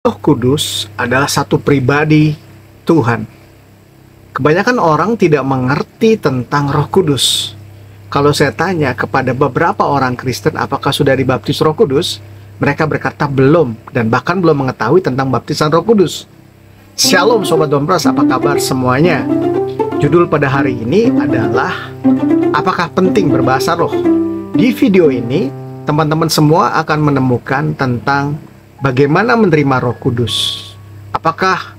Roh Kudus adalah satu pribadi Tuhan. Kebanyakan orang tidak mengerti tentang Roh Kudus. Kalau saya tanya kepada beberapa orang Kristen apakah sudah dibaptis Roh Kudus, mereka berkata belum, dan bahkan belum mengetahui tentang baptisan Roh Kudus. Shalom Sobat Dompras, apa kabar semuanya? Judul pada hari ini adalah apakah penting berbahasa roh? Di video ini, teman-teman semua akan menemukan tentang bagaimana menerima Roh Kudus. Apakah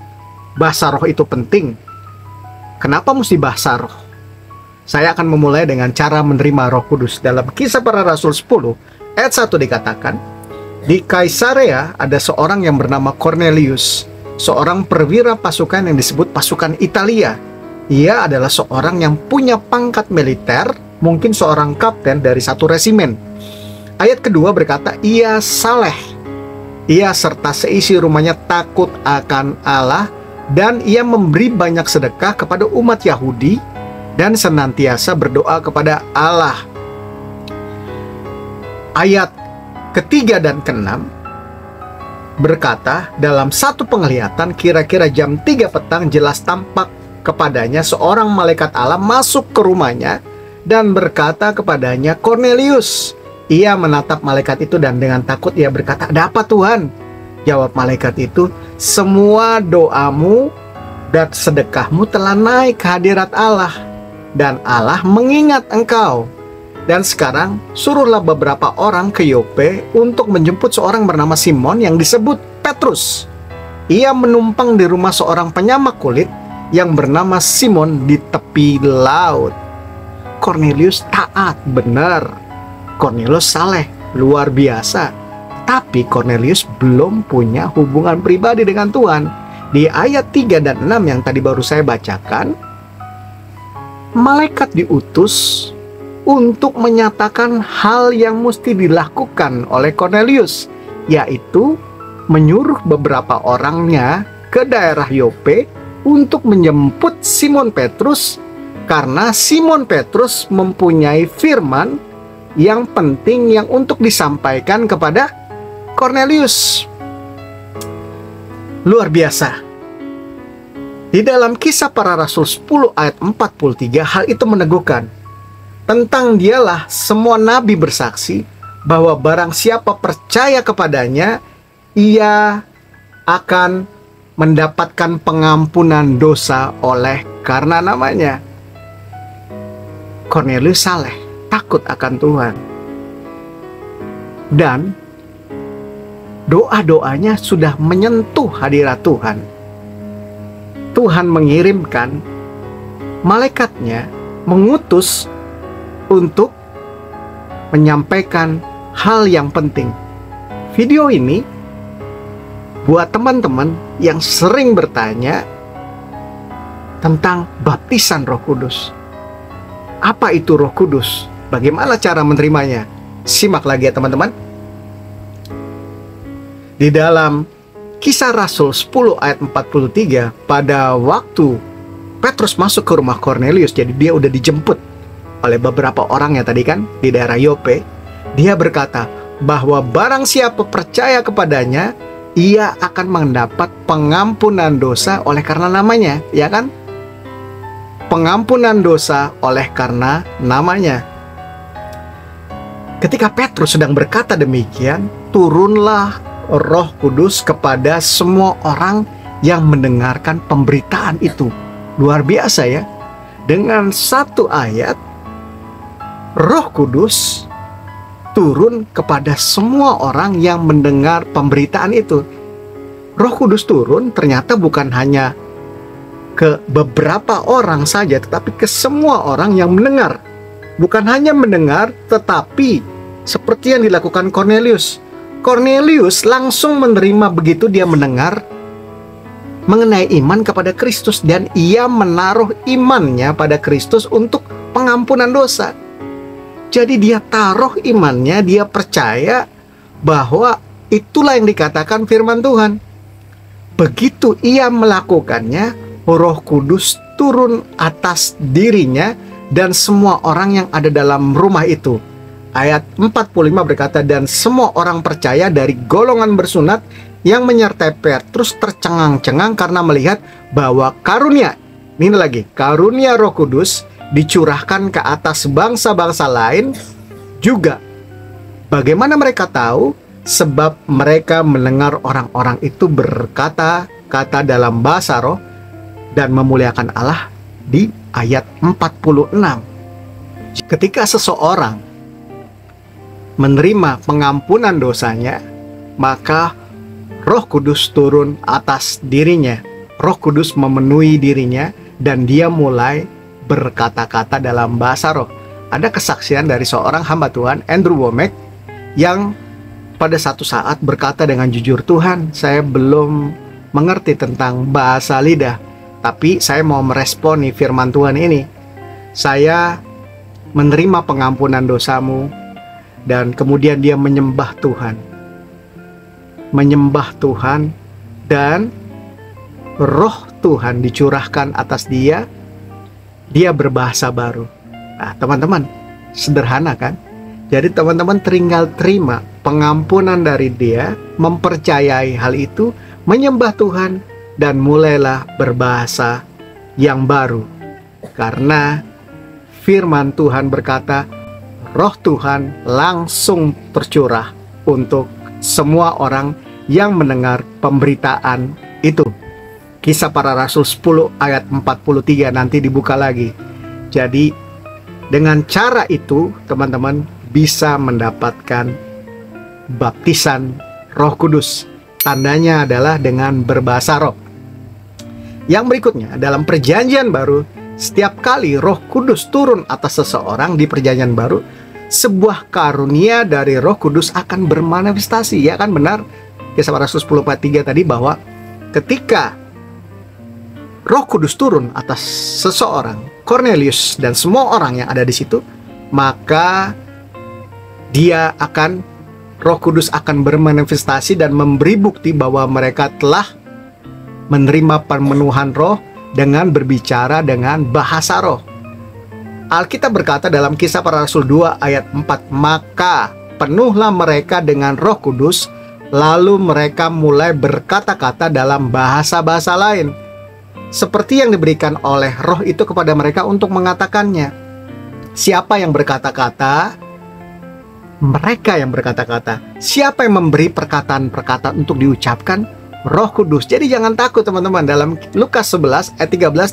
bahasa roh itu penting? Kenapa mesti bahasa roh? Saya akan memulai dengan cara menerima Roh Kudus. Dalam Kisah Para Rasul 10 ayat 1 dikatakan, di Kaisarea ada seorang yang bernama Cornelius, seorang perwira pasukan yang disebut pasukan Italia. Ia adalah seorang yang punya pangkat militer, mungkin seorang kapten dari satu resimen. Ayat kedua berkata, ia saleh. Ia serta seisi rumahnya takut akan Allah, dan ia memberi banyak sedekah kepada umat Yahudi dan senantiasa berdoa kepada Allah. Ayat ketiga dan keenam berkata, dalam satu penglihatan kira-kira jam 3 petang jelas tampak kepadanya seorang malaikat Allah masuk ke rumahnya dan berkata kepadanya, Cornelius. Ia menatap malaikat itu dan dengan takut ia berkata, ada apa Tuhan? Jawab malaikat itu, semua doamu dan sedekahmu telah naik ke hadirat Allah, dan Allah mengingat engkau. Dan sekarang suruhlah beberapa orang ke Yope untuk menjemput seorang bernama Simon yang disebut Petrus. Ia menumpang di rumah seorang penyamak kulit yang bernama Simon di tepi laut. Cornelius taat, benar. Cornelius saleh, luar biasa. Tapi Cornelius belum punya hubungan pribadi dengan Tuhan. Di ayat 3 dan 6 yang tadi baru saya bacakan, malaikat diutus untuk menyatakan hal yang mesti dilakukan oleh Cornelius, yaitu menyuruh beberapa orangnya ke daerah Yope untuk menjemput Simon Petrus, karena Simon Petrus mempunyai firman yang penting yang untuk disampaikan kepada Cornelius. Luar biasa. Di dalam Kisah Para Rasul 10 ayat 43 hal itu meneguhkan. Tentang dialah semua nabi bersaksi bahwa barang siapa percaya kepadanya, ia akan mendapatkan pengampunan dosa oleh karena namanya. Cornelius saleh, takut akan Tuhan, dan doa-doanya sudah menyentuh hadirat Tuhan. Tuhan mengirimkan malaikatnya, mengutus untuk menyampaikan hal yang penting. Video ini buat teman-teman yang sering bertanya tentang baptisan Roh Kudus. Apa itu Roh Kudus? Bagaimana cara menerimanya? Simak lagi ya teman-teman. Di dalam Kisah Rasul 10 ayat 43, pada waktu Petrus masuk ke rumah Cornelius, jadi dia udah dijemput oleh beberapa orang ya tadi kan di daerah Yope. Dia berkata bahwa barang siapa percaya kepadanya, ia akan mendapat pengampunan dosa oleh karena namanya, ya kan? Pengampunan dosa oleh karena namanya. Ketika Petrus sedang berkata demikian, turunlah Roh Kudus kepada semua orang yang mendengarkan pemberitaan itu. Luar biasa ya. Dengan satu ayat, Roh Kudus turun kepada semua orang yang mendengar pemberitaan itu. Roh Kudus turun ternyata bukan hanya ke beberapa orang saja, tetapi ke semua orang yang mendengar. Bukan hanya mendengar, tetapi seperti yang dilakukan Cornelius. Cornelius langsung menerima begitu dia mendengar mengenai iman kepada Kristus, dan ia menaruh imannya pada Kristus untuk pengampunan dosa. Jadi dia taruh imannya, dia percaya bahwa itulah yang dikatakan firman Tuhan. Begitu ia melakukannya, Roh Kudus turun atas dirinya dan semua orang yang ada dalam rumah itu. Ayat 45 berkata, dan semua orang percaya dari golongan bersunat yang menyertai Petrus tercengang-cengang karena melihat bahwa karunia, ini lagi, karunia Roh Kudus dicurahkan ke atas bangsa-bangsa lain juga. Bagaimana mereka tahu? Sebab mereka mendengar orang-orang itu berkata-kata dalam bahasa roh dan memuliakan Allah di ayat 46. Ketika seseorang menerima pengampunan dosanya, maka Roh Kudus turun atas dirinya. Roh Kudus memenuhi dirinya dan dia mulai berkata-kata dalam bahasa roh. Ada kesaksian dari seorang hamba Tuhan, Andrew Womack, yang pada satu saat berkata dengan jujur, "Tuhan, saya belum mengerti tentang bahasa lidah, tapi saya mau meresponi firman Tuhan ini. Saya menerima pengampunan dosamu." Dan kemudian dia menyembah Tuhan. Menyembah Tuhan, dan Roh Tuhan dicurahkan atas dia. Dia berbahasa baru. Nah, teman-teman, sederhana kan? Jadi teman-teman tinggal terima pengampunan dari dia, mempercayai hal itu, menyembah Tuhan, dan mulailah berbahasa yang baru. Karena firman Tuhan berkata, Roh Tuhan langsung tercurah untuk semua orang yang mendengar pemberitaan itu. Kisah Para Rasul 10 ayat 43 nanti dibuka lagi. Jadi dengan cara itu teman-teman bisa mendapatkan baptisan Roh Kudus. Tandanya adalah dengan berbahasa roh. Yang berikutnya, dalam perjanjian baru, setiap kali Roh Kudus turun atas seseorang di perjanjian baru, sebuah karunia dari Roh Kudus akan bermanifestasi. Ya kan, benar Kisah Para Rasul 10:43 tadi, bahwa ketika Roh Kudus turun atas seseorang, Cornelius dan semua orang yang ada di situ, maka Roh Kudus akan bermanifestasi dan memberi bukti bahwa mereka telah menerima pemenuhan roh dengan berbicara dengan bahasa roh. Alkitab berkata dalam Kisah Para Rasul 2 ayat 4, "Maka penuhlah mereka dengan Roh Kudus, lalu mereka mulai berkata-kata dalam bahasa-bahasa lain, seperti yang diberikan oleh roh itu kepada mereka untuk mengatakannya." Siapa yang berkata-kata? Mereka yang berkata-kata. Siapa yang memberi perkataan-perkataan untuk diucapkan? Roh Kudus. Jadi jangan takut teman-teman. Dalam Lukas 11 ayat 13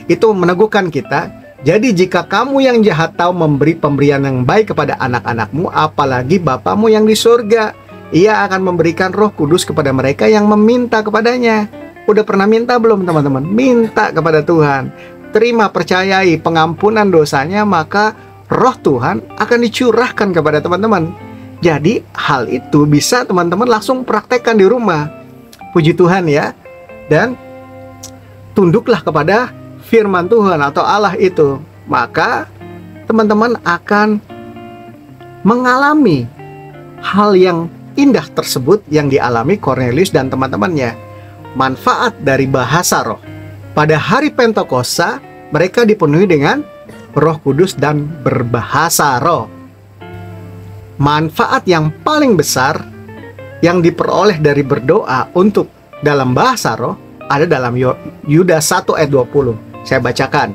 itu meneguhkan kita. Jadi jika kamu yang jahat tahu memberi pemberian yang baik kepada anak-anakmu, apalagi Bapamu yang di surga, Ia akan memberikan Roh Kudus kepada mereka yang meminta kepadanya. Udah pernah minta belum teman-teman? Minta kepada Tuhan. Terima, percayai pengampunan dosanya, maka Roh Tuhan akan dicurahkan kepada teman-teman. Jadi hal itu bisa teman-teman langsung praktekkan di rumah. Puji Tuhan ya. Dan tunduklah kepada firman Tuhan atau Allah itu. Maka teman-teman akan mengalami hal yang indah tersebut yang dialami Cornelius dan teman-temannya. Manfaat dari bahasa roh. Pada hari Pentakosta mereka dipenuhi dengan Roh Kudus dan berbahasa roh. Manfaat yang paling besar yang diperoleh dari berdoa untuk dalam bahasa roh ada dalam Yudas 1 ayat 20. Saya bacakan.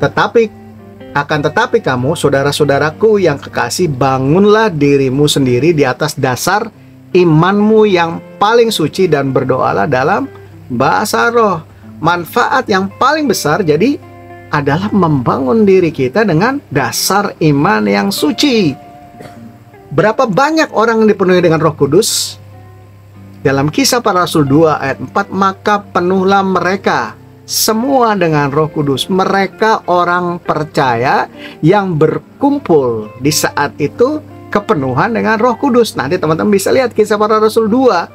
Tetapi kamu, saudara-saudaraku yang kekasih, bangunlah dirimu sendiri di atas dasar imanmu yang paling suci dan berdoalah dalam bahasa roh. Manfaat yang paling besar jadi adalah membangun diri kita dengan dasar iman yang suci. Berapa banyak orang yang dipenuhi dengan Roh Kudus? Dalam Kisah Para Rasul 2 ayat 4, "Maka penuhlah mereka semua dengan Roh Kudus." Mereka orang percaya yang berkumpul di saat itu kepenuhan dengan Roh Kudus. Nanti teman-teman bisa lihat Kisah Para Rasul 2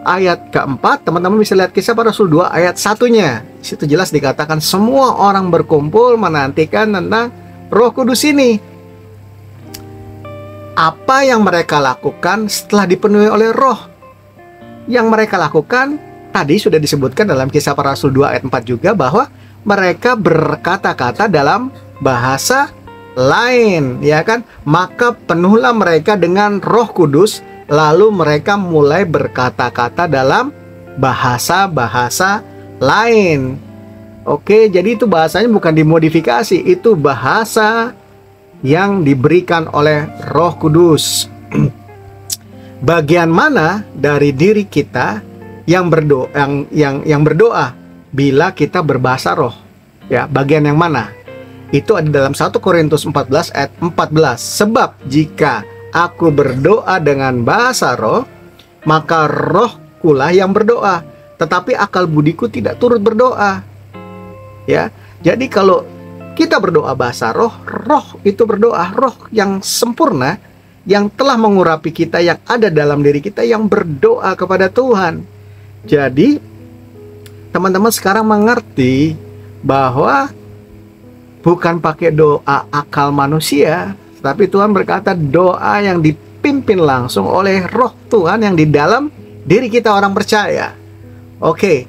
ayat keempat, teman-teman bisa lihat Kisah Para Rasul 2 ayat 1-nya. Di situ jelas dikatakan semua orang berkumpul menantikan tentang Roh Kudus ini. Apa yang mereka lakukan setelah dipenuhi oleh Roh? Yang mereka lakukan tadi sudah disebutkan dalam Kisah Para Rasul 2 ayat 4 juga, bahwa mereka berkata-kata dalam bahasa lain, ya kan? Maka penuhlah mereka dengan Roh Kudus lalu mereka mulai berkata-kata dalam bahasa-bahasa lain. Oke, jadi itu bahasanya bukan dimodifikasi, itu bahasa yang diberikan oleh Roh Kudus. Bagian mana dari diri kita yang berdoa bila kita berbahasa roh? Ya, bagian yang mana? Itu ada dalam 1 Korintus 14 ayat 14. Sebab jika aku berdoa dengan bahasa roh, maka rohkulah yang berdoa, tetapi akal budiku tidak turut berdoa. Ya, jadi kalau kita berdoa bahasa roh, roh itu berdoa, roh yang sempurna, yang telah mengurapi kita, yang ada dalam diri kita, yang berdoa kepada Tuhan. Jadi, teman-teman sekarang mengerti bahwa bukan pakai doa akal manusia, tapi Tuhan berkata doa yang dipimpin langsung oleh roh Tuhan yang di dalam diri kita orang percaya. Oke,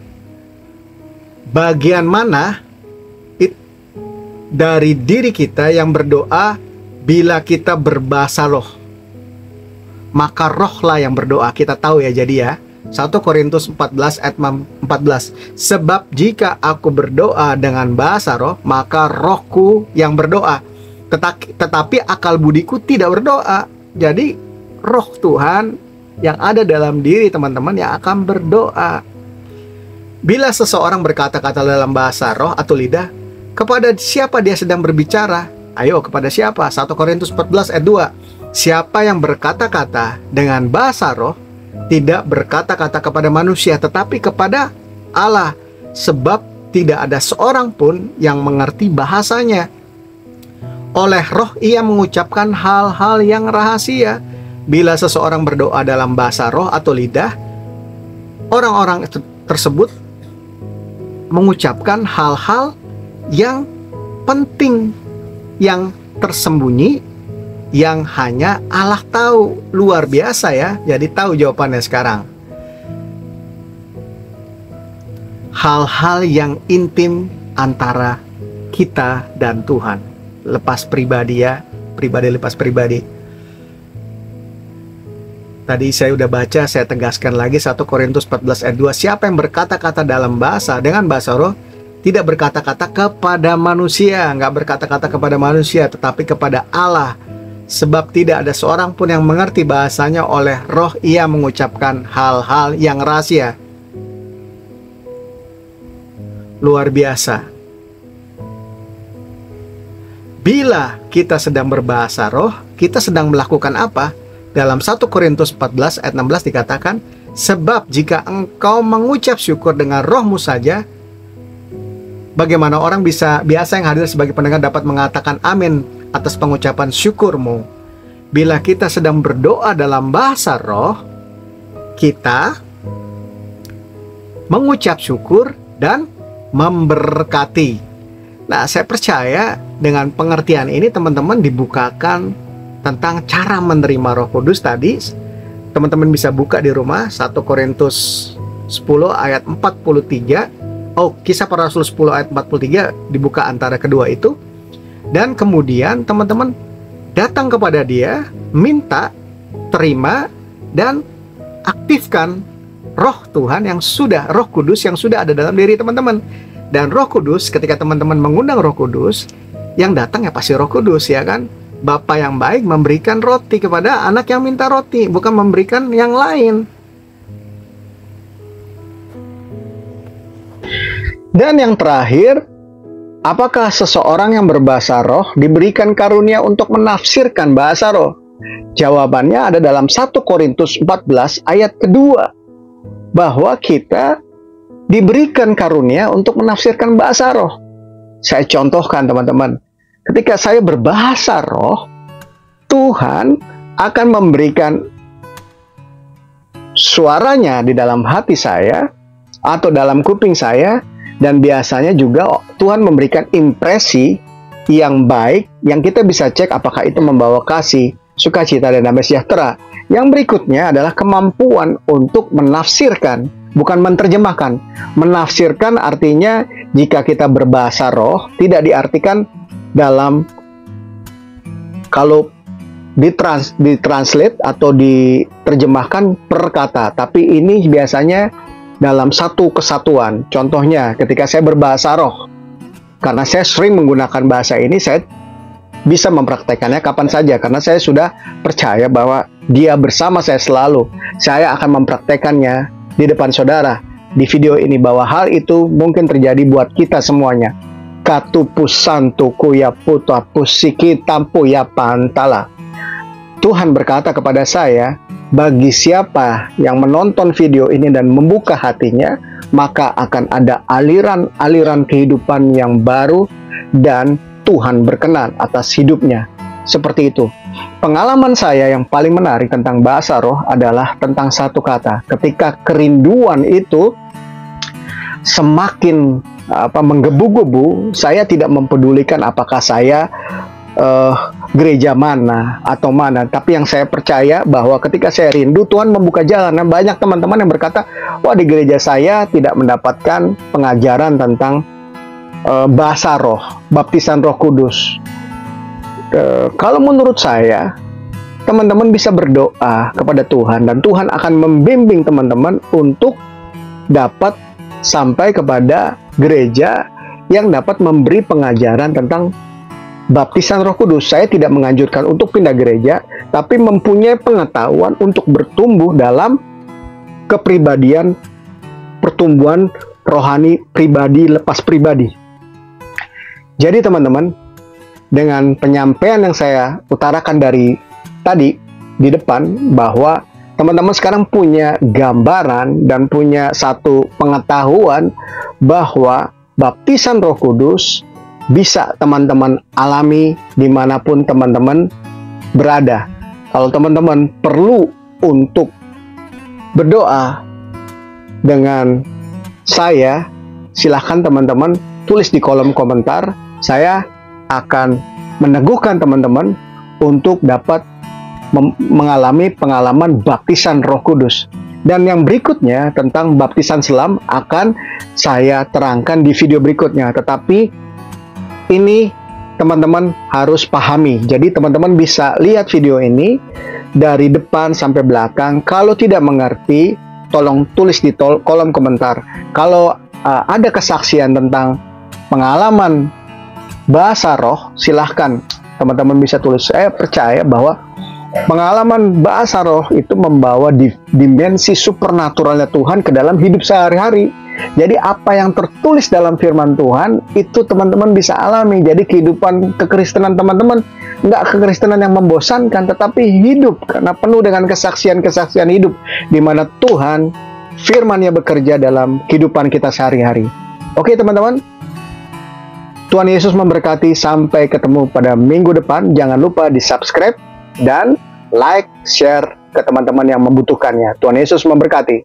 bagian mana dari diri kita yang berdoa bila kita berbahasa roh? Maka rohlah yang berdoa. Kita tahu ya, jadi ya 1 Korintus 14 ayat 14. Sebab jika aku berdoa dengan bahasa roh, maka rohku yang berdoa, tetapi akal budiku tidak berdoa. Jadi roh Tuhan yang ada dalam diri teman-teman yang akan berdoa. Bila seseorang berkata-kata dalam bahasa roh atau lidah, kepada siapa dia sedang berbicara? Ayo, kepada siapa? 1 Korintus 14 ayat 2. Siapa yang berkata-kata dengan bahasa roh tidak berkata-kata kepada manusia, tetapi kepada Allah, sebab tidak ada seorang pun yang mengerti bahasanya. Oleh roh ia mengucapkan hal-hal yang rahasia. Bila seseorang berdoa dalam bahasa roh atau lidah, orang-orang tersebut mengucapkan hal-hal yang penting, yang tersembunyi, yang hanya Allah tahu. Luar biasa ya. Jadi tahu jawabannya sekarang. Hal-hal yang intim antara kita dan Tuhan. Lepas pribadi ya. Pribadi lepas pribadi. Tadi saya udah baca, saya tegaskan lagi 1 Korintus 14 ayat 2. Siapa yang berkata-kata dalam bahasa dengan bahasa roh tidak berkata-kata kepada manusia, nggak berkata-kata kepada manusia, tetapi kepada Allah. Sebab tidak ada seorang pun yang mengerti bahasanya, oleh roh ia mengucapkan hal-hal yang rahasia. Luar biasa. Bila kita sedang berbahasa roh, kita sedang melakukan apa? Dalam 1 Korintus 14 ayat 16 dikatakan, sebab jika engkau mengucap syukur dengan rohmu saja, bagaimana orang biasa yang hadir sebagai pendengar dapat mengatakan amin atas pengucapan syukurmu? Bila kita sedang berdoa dalam bahasa roh, kita mengucap syukur dan memberkati. Nah, saya percaya dengan pengertian ini teman-teman dibukakan tentang cara menerima Roh Kudus tadi. Teman-teman bisa buka di rumah 1 Korintus 10 ayat 43. Kisah Para Rasul 10 ayat 43 dibuka antara kedua itu. Dan kemudian teman-teman datang kepada dia, minta, terima, dan aktifkan Roh Tuhan yang sudah, Roh Kudus yang sudah ada dalam diri teman-teman. Dan Roh Kudus, ketika teman-teman mengundang Roh Kudus, yang datang ya pasti Roh Kudus, ya kan? Bapa yang baik memberikan roti kepada anak yang minta roti, bukan memberikan yang lain. Dan yang terakhir, apakah seseorang yang berbahasa roh diberikan karunia untuk menafsirkan bahasa roh? Jawabannya ada dalam 1 Korintus 14 ayat kedua, bahwa kita diberikan karunia untuk menafsirkan bahasa roh. Saya contohkan teman-teman, ketika saya berbahasa roh, Tuhan akan memberikan suaranya di dalam hati saya atau dalam kuping saya. Dan biasanya juga Tuhan memberikan impresi yang baik, yang kita bisa cek apakah itu membawa kasih, sukacita, dan damai sejahtera. Yang berikutnya adalah kemampuan untuk menafsirkan, bukan menerjemahkan. Menafsirkan artinya jika kita berbahasa roh, tidak diartikan dalam, kalau ditranslate atau diterjemahkan per kata, tapi ini biasanya dalam satu kesatuan. Contohnya ketika saya berbahasa roh, karena saya sering menggunakan bahasa ini, saya bisa mempraktekannya kapan saja, karena saya sudah percaya bahwa Dia bersama saya selalu. Saya akan mempraktekannya di depan saudara di video ini, bahwa hal itu mungkin terjadi buat kita semuanya. Katupus santu kuya putra pusiki tampu ya pantala. Tuhan berkata kepada saya, bagi siapa yang menonton video ini dan membuka hatinya, maka akan ada aliran-aliran kehidupan yang baru dan Tuhan berkenan atas hidupnya. Seperti itu. Pengalaman saya yang paling menarik tentang bahasa roh adalah tentang satu kata. Ketika kerinduan itu semakin menggebu-gebu, saya tidak mempedulikan apakah saya gereja mana atau mana, tapi yang saya percaya bahwa ketika saya rindu, Tuhan membuka jalan. Nah, banyak teman-teman yang berkata, wah, di gereja saya tidak mendapatkan pengajaran tentang bahasa roh, baptisan Roh Kudus. Kalau menurut saya, teman-teman bisa berdoa kepada Tuhan dan Tuhan akan membimbing teman-teman untuk dapat sampai kepada gereja yang dapat memberi pengajaran tentang baptisan Roh Kudus. Saya tidak menganjurkan untuk pindah gereja, tapi mempunyai pengetahuan untuk bertumbuh dalam kepribadian, pertumbuhan rohani pribadi lepas pribadi. Jadi teman-teman, dengan penyampaian yang saya utarakan dari tadi di depan, bahwa teman-teman sekarang punya gambaran dan punya satu pengetahuan bahwa baptisan Roh Kudus bisa teman-teman alami dimanapun teman-teman berada. Kalau teman-teman perlu untuk berdoa dengan saya, silahkan teman-teman tulis di kolom komentar. Saya akan meneguhkan teman-teman untuk dapat mengalami pengalaman baptisan Roh Kudus. Dan yang berikutnya tentang baptisan selam akan saya terangkan di video berikutnya. Tetapi ini teman-teman harus pahami. Jadi teman-teman bisa lihat video ini dari depan sampai belakang. Kalau tidak mengerti, tolong tulis di kolom komentar. Kalau ada kesaksian tentang pengalaman bahasa roh, silahkan teman-teman bisa tulis. Saya percaya bahwa pengalaman bahasa roh itu membawa dimensi supernaturalnya Tuhan ke dalam hidup sehari-hari. Jadi apa yang tertulis dalam firman Tuhan itu teman-teman bisa alami. Jadi kehidupan kekristenan teman-teman nggak kekristenan yang membosankan, tetapi hidup karena penuh dengan kesaksian-kesaksian hidup di mana Tuhan firman-Nya bekerja dalam kehidupan kita sehari-hari. Oke teman-teman, Tuhan Yesus memberkati. Sampai ketemu pada minggu depan. Jangan lupa di subscribe dan like, share ke teman-teman yang membutuhkannya. Tuhan Yesus memberkati.